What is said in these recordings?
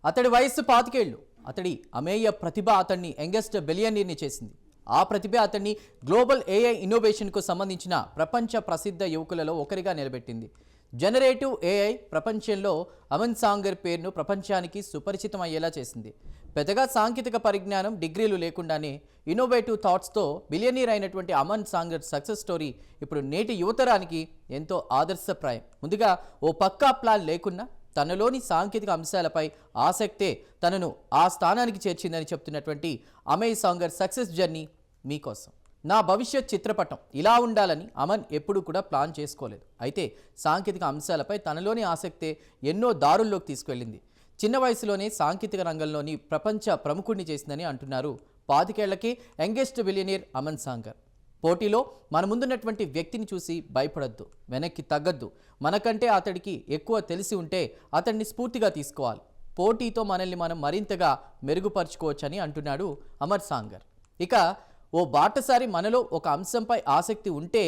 అతడి వయస్సు 25 ఏళ్లు. అతడి అమేయ ప్రతిభ అతన్ని యంగెస్ట్ బిలియనీర్ని చేసింది. ఆ ప్రతిభ అతన్ని గ్లోబల్ ఏఐ ఇన్నోవేషన్కు సంబంధించిన ప్రపంచ ప్రసిద్ధ యువకులలో ఒకరిగా నిలబెట్టింది. జనరేటివ్ ఏఐ ప్రపంచంలో అమన్ సాంగర్ పేరును ప్రపంచానికి సుపరిచితం అయ్యేలా చేసింది. పెద్దగా సాంకేతిక పరిజ్ఞానం, డిగ్రీలు లేకుండానే ఇన్నోవేటివ్ థాట్స్తో బిలియనీర్ అయినటువంటి అమన్ సాంగర్ సక్సెస్ స్టోరీ ఇప్పుడు నేటి యువతరానికి ఎంతో ఆదర్శప్రాయం. ముందుగా ఓ పక్కా ప్లాన్ లేకున్నా తనలోని సాంకేతిక అంశాలపై ఆసక్తే తనను ఆ స్థానానికి చేర్చిందని చెప్తున్నటువంటి అమేయ్ సాంగర్ సక్సెస్ జర్నీ మీకోసం. నా భవిష్యత్ చిత్రపటం ఇలా ఉండాలని అమన్ ఎప్పుడూ కూడా ప్లాన్ చేసుకోలేదు. అయితే సాంకేతిక అంశాలపై తనలోని ఆసక్తే ఎన్నో దారుల్లోకి తీసుకెళ్లింది. చిన్న వయసులోనే సాంకేతిక రంగంలోని ప్రపంచ ప్రముఖుడిని చేసిందని అంటున్నారు 25 ఏళ్లకే యంగెస్ట్ బిలియనీర్ అమన్ సాంగర్. పోటీలో మన ముందున్నటువంటి వ్యక్తిని చూసి భయపడొద్దు, వెనక్కి తగ్గద్దు. మనకంటే అతడికి ఎక్కువ తెలిసి ఉంటే అతన్ని స్ఫూర్తిగా తీసుకోవాలి. పోటీతో మనల్ని మనం మరింతగా మెరుగుపరుచుకోవచ్చని అంటున్నాడు అమర్ సాంగర్. ఇక ఓ బాటసారి మనలో ఒక అంశంపై ఆసక్తి ఉంటే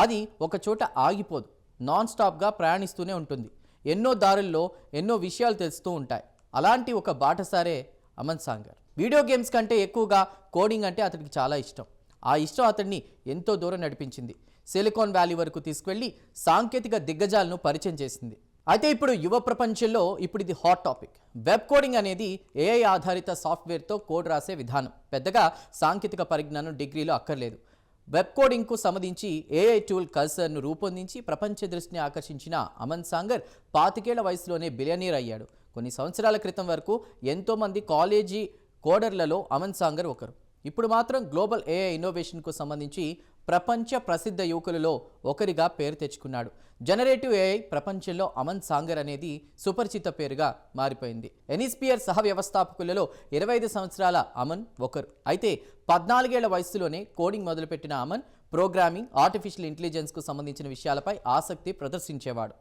అది ఒక చోట ఆగిపోదు, నాన్ స్టాప్గా ప్రయాణిస్తూనే ఉంటుంది. ఎన్నో దారుల్లో ఎన్నో విషయాలు తెలుస్తూ ఉంటాయి. అలాంటి ఒక బాటసారే అమన్ సాంగర్. వీడియో గేమ్స్ కంటే ఎక్కువగా కోడింగ్ అంటే అతడికి చాలా ఇష్టం. ఆ ఇష్టం అతన్ని ఎంతో దూరం నడిపించింది. సిలికాన్ వ్యాలీ వరకు తీసుకెళ్లి సాంకేతిక దిగ్గజాలను పరిచయం చేసింది. అయితే ఇప్పుడు యువ ప్రపంచంలో ఇప్పుడు ఇది హాట్ టాపిక్. వెబ్ కోడింగ్ అనేది ఏఐ ఆధారిత సాఫ్ట్వేర్తో కోడ్ రాసే విధానం. పెద్దగా సాంకేతిక పరిజ్ఞానం, డిగ్రీలు అక్కర్లేదు. వెబ్ కోడింగ్కు సంబంధించి ఏఐ టూల్ కల్సర్ను రూపొందించి ప్రపంచ దృష్టిని ఆకర్షించిన అమన్ సాంగర్ 25 ఏళ్ల వయసులోనే బిలియనీర్ అయ్యాడు. కొన్ని సంవత్సరాల క్రితం వరకు ఎంతోమంది కాలేజీ కోడర్లలో అమన్ సాంగర్ ఒకరు. ఇప్పుడు మాత్రం గ్లోబల్ ఏఐ ఇన్నోవేషన్కు సంబంధించి ప్రపంచ ప్రసిద్ధ యువకులలో ఒకరిగా పేరు తెచ్చుకున్నాడు. జనరేటివ్ ఏఐ ప్రపంచంలో అమన్ సాంగర్ అనేది సుపరిచిత పేరుగా మారిపోయింది. ఎనిస్పియర్ సహ వ్యవస్థాపకులలో 25 సంవత్సరాల అమన్ ఒకరు. అయితే 14 ఏళ్ల వయసులోనే కోడింగ్ మొదలుపెట్టిన అమన్ ప్రోగ్రామింగ్, ఆర్టిఫిషియల్ ఇంటెలిజెన్స్కు సంబంధించిన విషయాలపై ఆసక్తి ప్రదర్శించేవాడు.